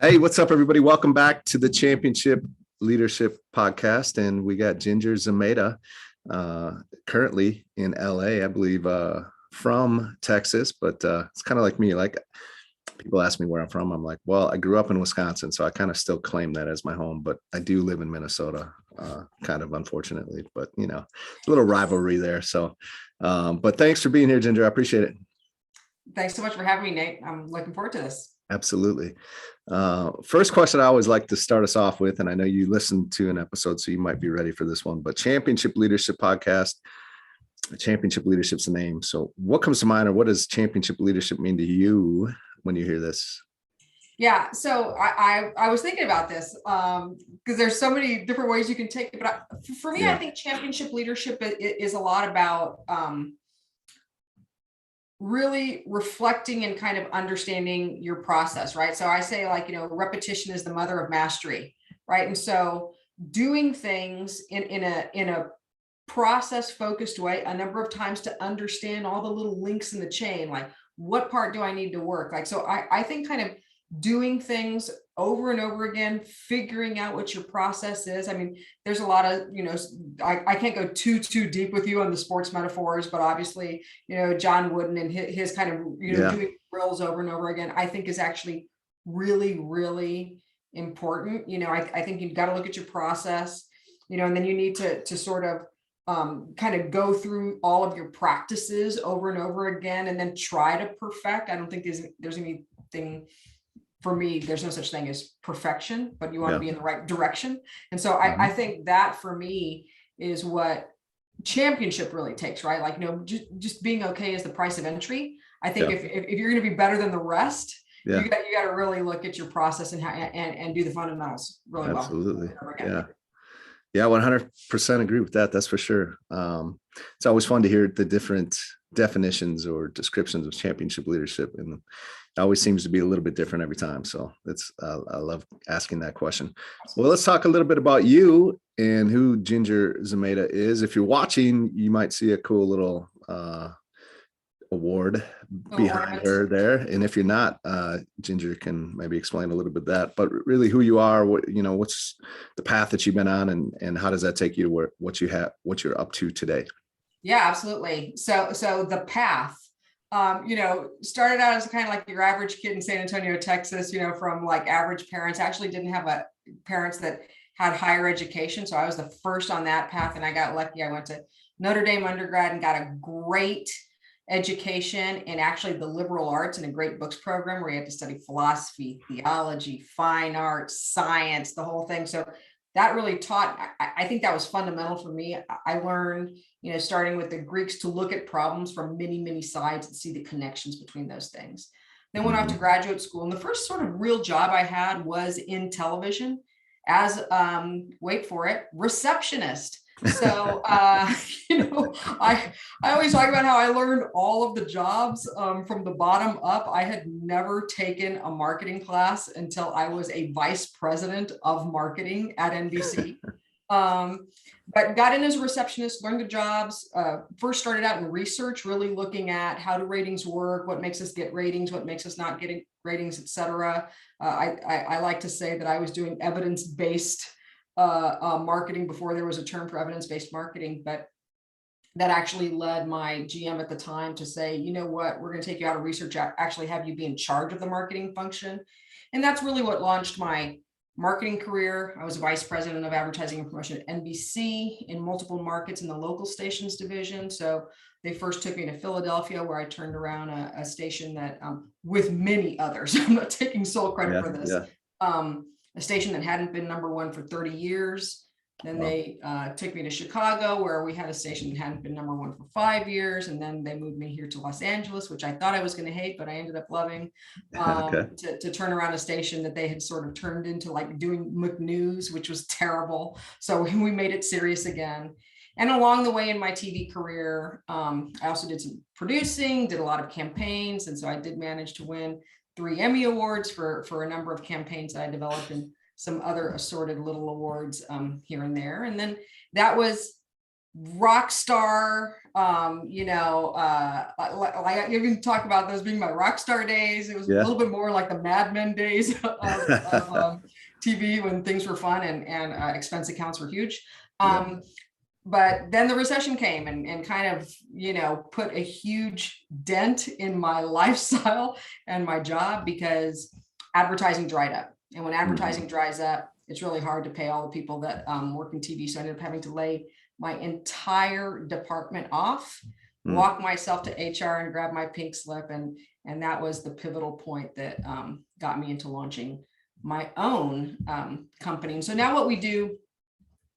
Hey, what's up, everybody? Welcome back to the Championship Leadership Podcast. And we got Ginger Zumaeta, currently in LA, I believe, from Texas, but it's kind of like me. Like, people ask me where I'm from. I'm like, well, I grew up in Wisconsin, so I kind of still claim that as my home, but I do live in Minnesota, kind of unfortunately, but a little rivalry there. So, but thanks for being here, Ginger. I appreciate it. Thanks so much for having me, Nate. I'm looking forward to this. Absolutely. First question I always like to start us off with, and I know you listened to an episode, so you might be ready for this one, but Championship Leadership Podcast. Championship Leadership's the name. So what comes to mind, or what does championship leadership mean to you when you hear this? Yeah, so I was thinking about this because there's so many different ways you can take it. But for me, I think championship leadership is a lot about really reflecting and kind of understanding your process, right? So I say, like, repetition is the mother of mastery, right? And so doing things in a process focused way a number of times to understand all the little links in the chain, like what part do I need to work? Like, so I think kind of doing things over and over again, figuring out what your process is. I mean, there's a lot of, I can't go too deep with you on the sports metaphors, but obviously, John Wooden and his kind of, doing drills over and over again, I think is actually really, really important. I think you've got to look at your process, and then you need to sort of kind of go through all of your practices over and over again, and then try to perfect. I don't think there's anything, for me, there's no such thing as perfection, but you want to be in the right direction. And so I think that for me is what championship really takes, right? Like, just being okay is the price of entry. I think if you're going to be better than the rest, you got to really look at your process and do the fundamentals really well. Absolutely. Yeah, 100% agree with that. That's for sure. It's always fun to hear the different definitions or descriptions of championship leadership, and it always seems to be a little bit different every time. So I love asking that question. Well, let's talk a little bit about you and who Ginger Zumaeta is. If you're watching, you might see a cool little award behind her there, and if you're not, Ginger can maybe explain a little bit of that, but really who you are, what's the path that you've been on, and how does that take you to what you're up to today? Yeah, absolutely. So the path, started out as kind of like your average kid in San Antonio, Texas, from like average parents. Actually didn't have parents that had higher education, so I was the first on that path, and I got lucky. I went to Notre Dame undergrad and got a great education in actually the liberal arts and a great books program where you had to study philosophy, theology, fine arts, science, the whole thing. So that really taught, I think that was fundamental for me. I learned, starting with the Greeks, to look at problems from many, many sides and see the connections between those things. Then went off to graduate school, and the first sort of real job I had was in television as, wait for it, receptionist. So, I always talk about how I learned all of the jobs from the bottom up. I had never taken a marketing class until I was a vice president of marketing at NBC. But got in as a receptionist, learned the jobs, first started out in research, really looking at how do ratings work, what makes us get ratings, what makes us not getting ratings, et cetera. I like to say that I was doing evidence-based marketing before there was a term for evidence-based marketing, but that actually led my GM at the time to say, you know what, we're going to take you out of research, actually have you be in charge of the marketing function. And that's really what launched my marketing career. I was vice president of advertising and promotion at NBC in multiple markets in the local stations division. So they first took me to Philadelphia, where I turned around a station that, with many others, I'm not taking sole credit for this, a station that hadn't been #1 for 30 years. Then they took me to Chicago, where we had a station that hadn't been #1 for 5 years. And then they moved me here to Los Angeles, which I thought I was going to hate, but I ended up loving, to turn around a station that they had sort of turned into like doing McNews, which was terrible. So we made it serious again. And along the way in my TV career, I also did some producing, did a lot of campaigns. And so I did manage to win 3 Emmy Awards for a number of campaigns that I developed, and some other assorted little awards here and there. And then that was rock star, like I even talk about those being my rock star days. It was a Yeah. little bit more like the Mad Men days of TV when things were fun and expense accounts were huge. Yeah. But then the recession came and kind of, put a huge dent in my lifestyle and my job because advertising dried up. And when advertising dries up, it's really hard to pay all the people that work in TV. So I ended up having to lay my entire department off, walk myself to HR and grab my pink slip. And that was the pivotal point that got me into launching my own company. And so now what we do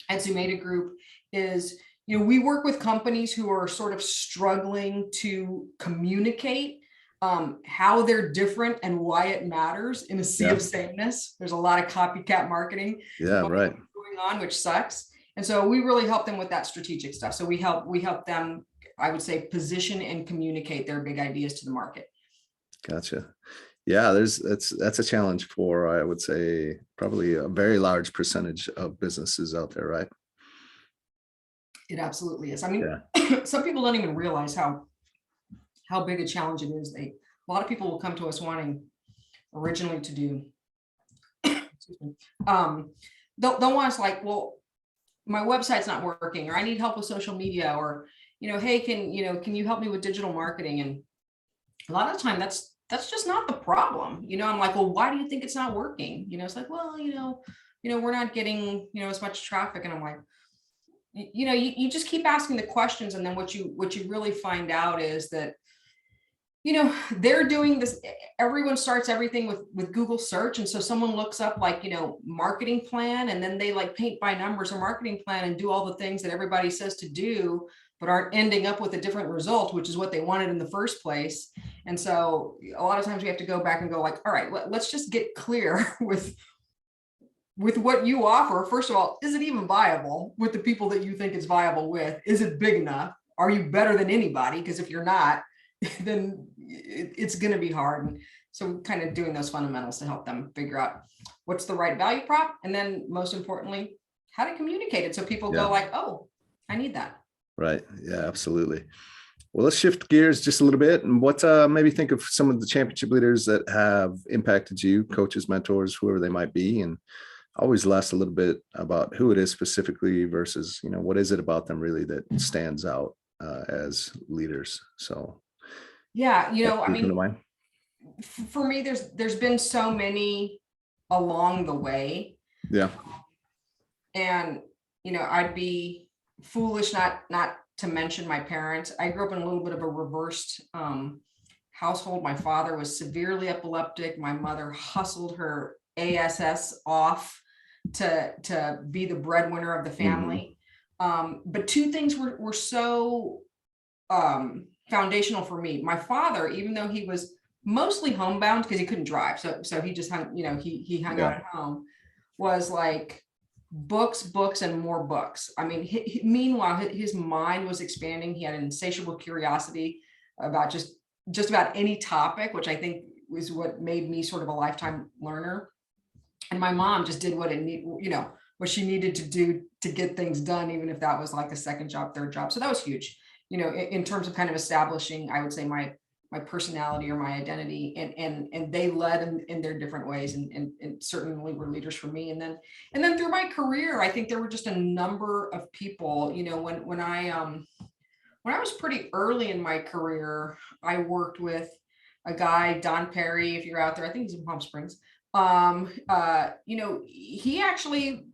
at Zumaeta Group is, we work with companies who are sort of struggling to communicate how they're different and why it matters in a sea of sameness. There's a lot of copycat marketing Right. going on, which sucks. And so we really help them with that strategic stuff. So we help them, I would say, position and communicate their big ideas to the market. Gotcha. Yeah, that's a challenge for, I would say, probably a very large percentage of businesses out there, right? It absolutely is. I mean, some people don't even realize how big a challenge it is. A lot of people will come to us wanting originally to do, excuse me, they'll want us like, well, my website's not working, or I need help with social media, or, hey, can you help me with digital marketing? And a lot of the time that's just not the problem. I'm like, well, why do you think it's not working? It's like, well, we're not getting, as much traffic. And I'm like, you just keep asking the questions. And then what you really find out is that, they're doing this. Everyone starts everything with Google search. And so someone looks up like, marketing plan, and then they like paint by numbers or marketing plan and do all the things that everybody says to do, but aren't ending up with a different result, which is what they wanted in the first place. And so a lot of times we have to go back and go like, all right, let's just get clear with what you offer. First of all, is it even viable with the people that you think it's viable with? Is it big enough? Are you better than anybody? Because if you're not, then it's going to be hard. And so kind of doing those fundamentals to help them figure out what's the right value prop. And then most importantly, how to communicate it. So people go like, oh, I need that. Right. Yeah, absolutely. Well, let's shift gears just a little bit. And what maybe think of some of the championship leaders that have impacted you, coaches, mentors, whoever they might be. And always less a little bit about who it is specifically versus, what is it about them really that stands out as leaders. So yeah, I mean, for me, there's been so many along the way. Yeah. And, I'd be foolish not to mention my parents. I grew up in a little bit of a reversed household. My father was severely epileptic. My mother hustled her ass off to be the breadwinner of the family. But two things were so foundational for me. My father, even though he was mostly homebound because he couldn't drive, so he just hung, he hung out at home, was like books and more books. I mean, meanwhile, his mind was expanding. He had an insatiable curiosity about just about any topic, which I think was what made me sort of a lifetime learner. And my mom just did what what she needed to do to get things done, even if that was like a second job, third job. So that was huge, in terms of kind of establishing, I would say, my personality or my identity, and they led in their different ways, and certainly were leaders for me. And then through my career, I think there were just a number of people, when I was pretty early in my career, I worked with a guy, Don Perry, if you're out there, I think he's in Palm Springs. He actually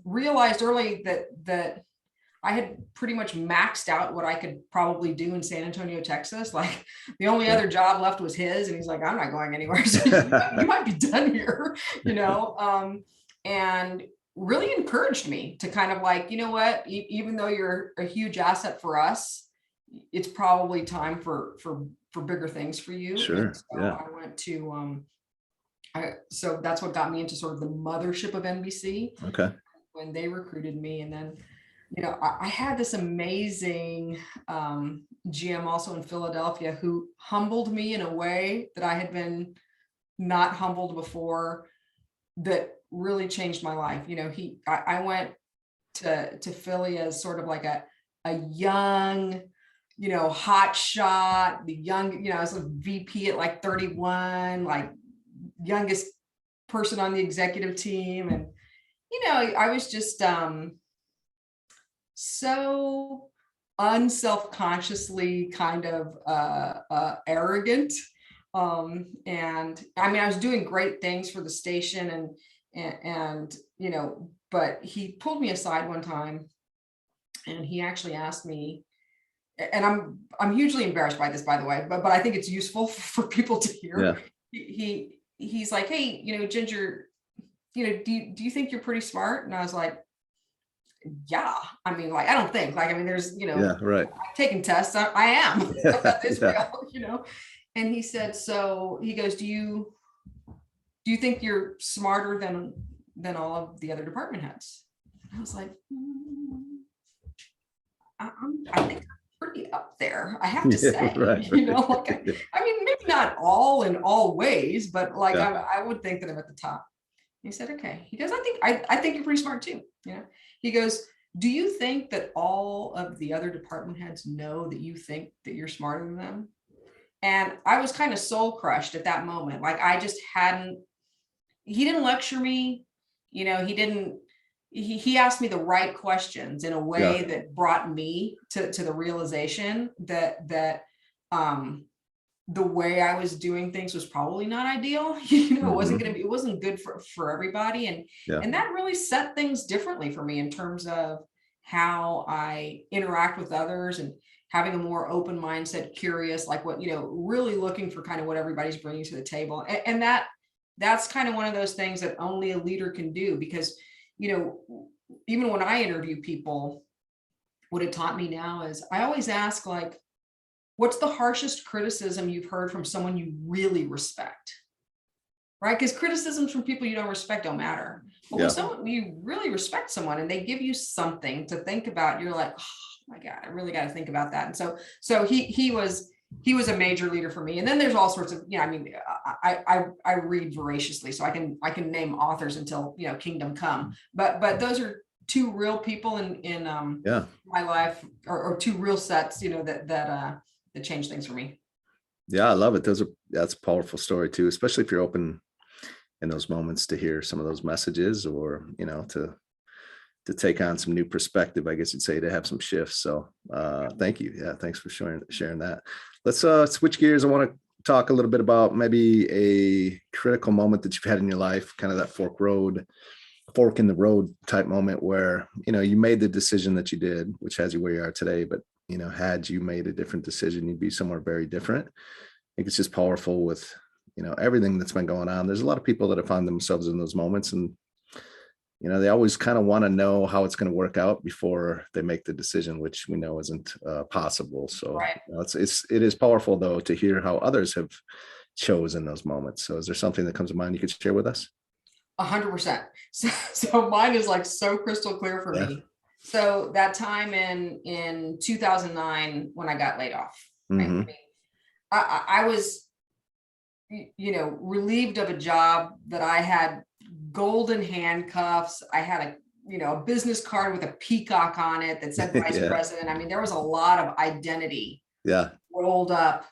realized early that I had pretty much maxed out what I could probably do in San Antonio, Texas. Like the only other job left was his. And he's like, I'm not going anywhere. So you might be done here, and really encouraged me to kind of like, what, even though you're a huge asset for us, it's probably time for bigger things for you. Sure. So I went to, so that's what got me into sort of the mothership of NBC. Okay. When they recruited me. And then, I had this amazing GM also in Philadelphia who humbled me in a way that I had been not humbled before, that really changed my life. I went to Philly as sort of like a a young, hot shot, the young, I was a VP at like 31, like youngest person on the executive team. And, I was just so unselfconsciously kind of arrogant. And I mean, I was doing great things for the station and, but he pulled me aside one time and he actually asked me, and I'm hugely embarrassed by this, by the way, but I think it's useful for people to hear. Yeah. He's like, hey, Ginger, do you think you're pretty smart? And I was like, yeah. I mean, like, I don't think, like, I mean, there's, Yeah. Right. I've taken tests. I am. It's Yeah. real. And he said, so he goes, do you think you're smarter than all of the other department heads? And I was like, I think I'm pretty up there, I have to say. Right. Like, I mean, maybe not all in all ways, but like, Yeah. I would think that I'm at the top. He said, okay. He goes, I think you're pretty smart too. He goes, do you think that all of the other department heads know that you think that you're smarter than them? And I was kind of soul crushed at that moment. Like, I just he didn't lecture me. He didn't, he asked me the right questions in a way that brought me to the realization that the way I was doing things was probably not ideal. It wasn't good for everybody. And that really set things differently for me in terms of how I interact with others and having a more open mindset, curious, like what, really looking for kind of what everybody's bringing to the table. And that's kind of one of those things that only a leader can do, because, even when I interview people, what it taught me now is I always ask, like, what's the harshest criticism you've heard from someone you really respect? Right? Because criticisms from people you don't respect don't matter. But when you really respect someone and they give you something to think about, you're like, oh my God, I really got to think about that. And so he was a major leader for me. And then there's all sorts of, I mean, I read voraciously, so I can name authors until, kingdom come. But those are two real people in my life, or two real sets, that changed things for me. Yeah, I love it. That's a powerful story too, especially if you're open in those moments to hear some of those messages, or, to take on some new perspective, I guess you'd say, to have some shifts. So thank you. Yeah. Thanks for sharing that. Let's switch gears. I want to talk a little bit about maybe a critical moment that you've had in your life, kind of that fork in the road type moment where, you made the decision that you did, which has you where you are today. But, had you made a different decision, you'd be somewhere very different. I think it's just powerful with, everything that's been going on. There's a lot of people that have found themselves in those moments, and, they always kind of want to know how it's going to work out before they make the decision, which we know isn't possible. So right. It is powerful though to hear how others have chosen those moments. So is there something that comes to mind you could share with us? 100%. So mine is like so crystal clear for me. So that time in 2009, when I got laid off, right? Mm-hmm. I mean, I was, relieved of a job that I had golden handcuffs. I had a business card with a peacock on it that said vice president. I mean, there was a lot of identity rolled up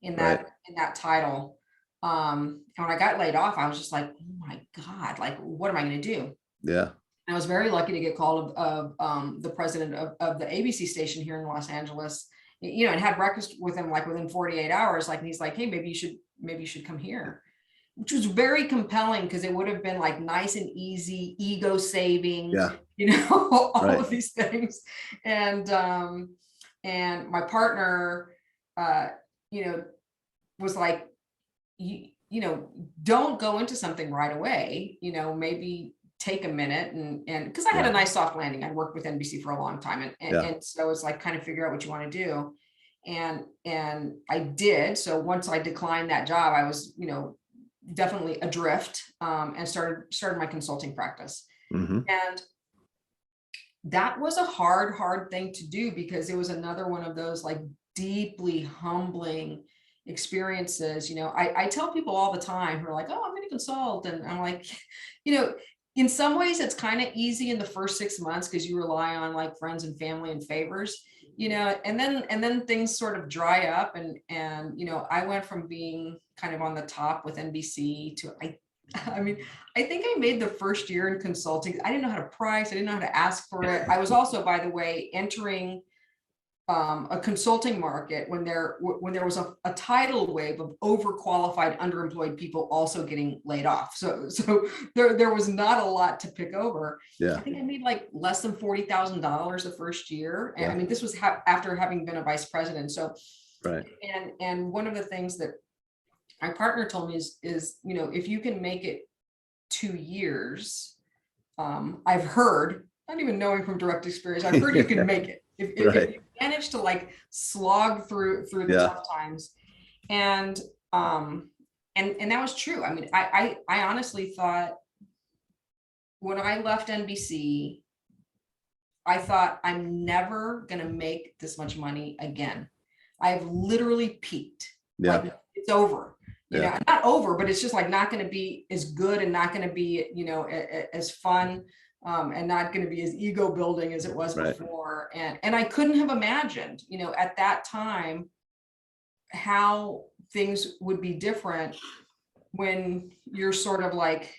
in that title. And when I got laid off, I was just like, oh my God, like, what am I going to do? Yeah. And I was very lucky to get called of the president of the ABC station here in Los Angeles, and had breakfast with him like within 48 hours. Like, and he's like, hey, maybe you should come here, which was very compelling, because it would have been like nice and easy, ego saving, all of these things. And my partner, was like, don't go into something right away, maybe take a minute and because I had a nice soft landing. I'd worked with NBC for a long time, and so it's like, kind of figure out what you want to do. And I did. So once I declined that job, I was, definitely adrift, and started my consulting practice. Mm-hmm. And that was a hard thing to do, because it was another one of those like deeply humbling experiences. I tell people all the time who are like, oh, I'm going to consult. And I'm like, in some ways it's kind of easy in the first 6 months, because you rely on like friends and family and favors. and then things sort of dry up, and I went from being kind of on the top with NBC to I mean, I think I made the first year in consulting. I didn't know how to price. I didn't know how to ask for it. I was also, by the way, entering a consulting market when there was a tidal wave of overqualified, underemployed people also getting laid off. So there was not a lot to pick over. Yeah. I think I made like less than $40,000 the first year. And Yeah. I mean, this was after having been a vice president. So, Right. And one of the things that my partner told me is, if you can make it 2 years, I've heard, not even knowing from direct experience, I've heard you can make it. If you manage to like slog through the tough times. And that was true. I mean, I honestly thought when I left NBC, I thought I'm never going to make this much money again. I've literally peaked. Yeah. Like, it's over. Not over, but it's just like not going to be as good and not going to be, as fun. And not going to be as ego building as it was before. And I couldn't have imagined, at that time, how things would be different when you're sort of like,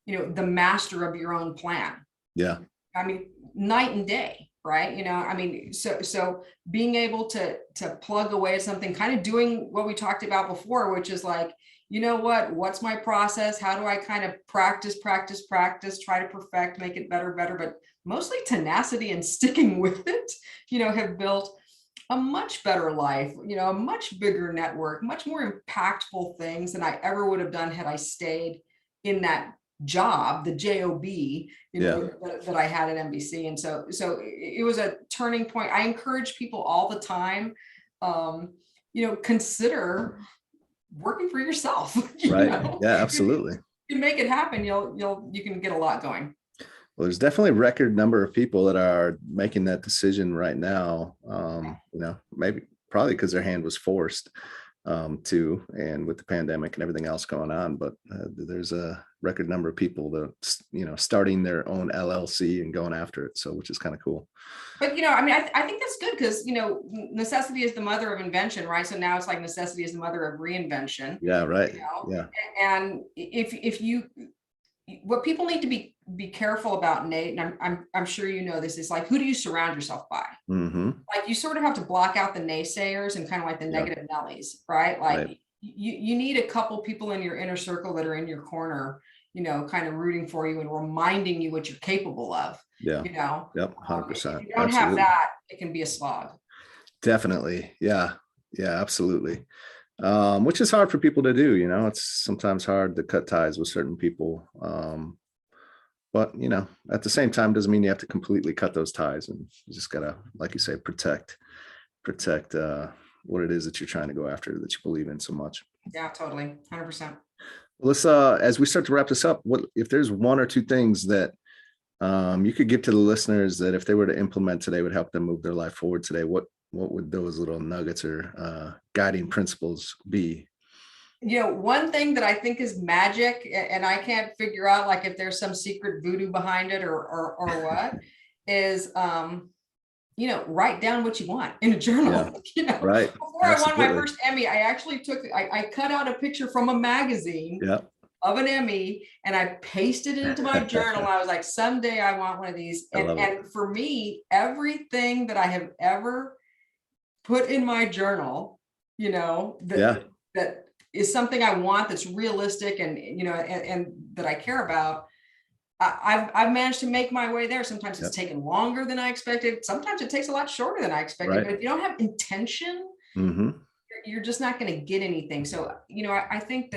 the master of your own plan. Yeah. I mean, night and day, right? I mean, so being able to plug away at something, kind of doing what we talked about before, which is like, what's my process? How do I kind of practice, try to perfect, make it better, but mostly tenacity and sticking with it, have built a much better life, a much bigger network, much more impactful things than I ever would have done had I stayed in that job, the job, that I had at NBC. And so it was a turning point. I encourage people all the time, consider working for yourself. Yeah, absolutely. You make it happen, you can get a lot going. Well, there's definitely a record number of people that are making that decision right now. Maybe probably because their hand was forced to, and with the pandemic and everything else going on. But there's a record number of people that, starting their own LLC and going after it. So, which is kind of cool. But, I mean, I think that's good because, necessity is the mother of invention, right? So now it's like necessity is the mother of reinvention. Yeah, right. Yeah. And if you, what people need to be careful about, Nate, and I'm sure this, is like, who do you surround yourself by? Mm-hmm. Like, you sort of have to block out the naysayers and kind of like the negative Nellies, right? Like you need a couple people in your inner circle that are in your corner, kind of rooting for you and reminding you what you're capable of. Yeah. Yep. 100%. If you don't have that, it can be a slog. Definitely. Yeah. Yeah, absolutely. Which is hard for people to do. It's sometimes hard to cut ties with certain people. But, at the same time, doesn't mean you have to completely cut those ties, and you just gotta, like you say, protect what it is that you're trying to go after, that you believe in so much. Yeah, totally. 100%. Let's, as we start to wrap this up, what if there's one or two things that you could give to the listeners that if they were to implement today would help them move their life forward today, what would those little nuggets or guiding principles be? One thing that I think is magic, and I can't figure out like if there's some secret voodoo behind it or what, is write down what you want in a journal. Right. Before I won my first Emmy, I actually I cut out a picture from a magazine of an Emmy and I pasted it into my journal. I was like, someday I want one of these. And for me, everything that I have ever put in my journal, that is something I want, that's realistic and, and that I care about. I've managed to make my way there. Sometimes it's taken longer than I expected. Sometimes it takes a lot shorter than I expected. But if you don't have intention, you're just not going to get anything. So, I think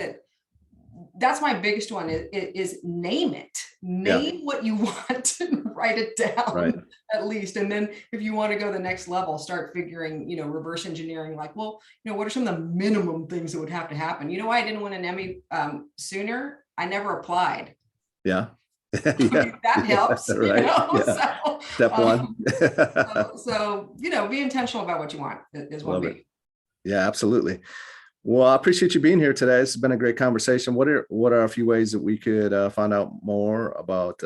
that's my biggest one is name it. Name what you want and write it down at least. And then if you want to go the next level, start figuring, reverse engineering, like, well, what are some of the minimum things that would have to happen? You know why I didn't win an Emmy sooner? I never applied. Yeah. That helps. Right. So, step one. so be intentional about what you want is one big. Yeah, absolutely. Well, I appreciate you being here today. This has been a great conversation. What are a few ways that we could find out more about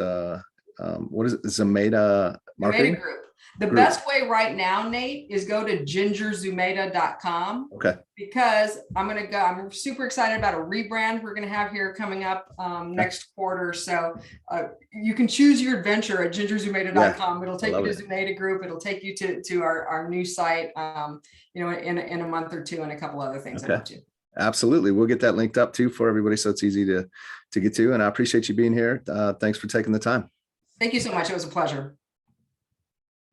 what is it, Zumaeta Marketing? Zumaeta Group. The group? best way right now, Nate, is go to gingerzumaeta.com. Okay. Because I'm super excited about a rebrand we're going to have here coming up next quarter. So you can choose your adventure at gingerzumaeta.com. It'll take you to Zumaeta Group. It'll take you to our new site, in a month or two, and a couple other things. Okay. Absolutely. We'll get that linked up too for everybody, so it's easy to get to. And I appreciate you being here. Thanks for taking the time. Thank you so much. It was a pleasure.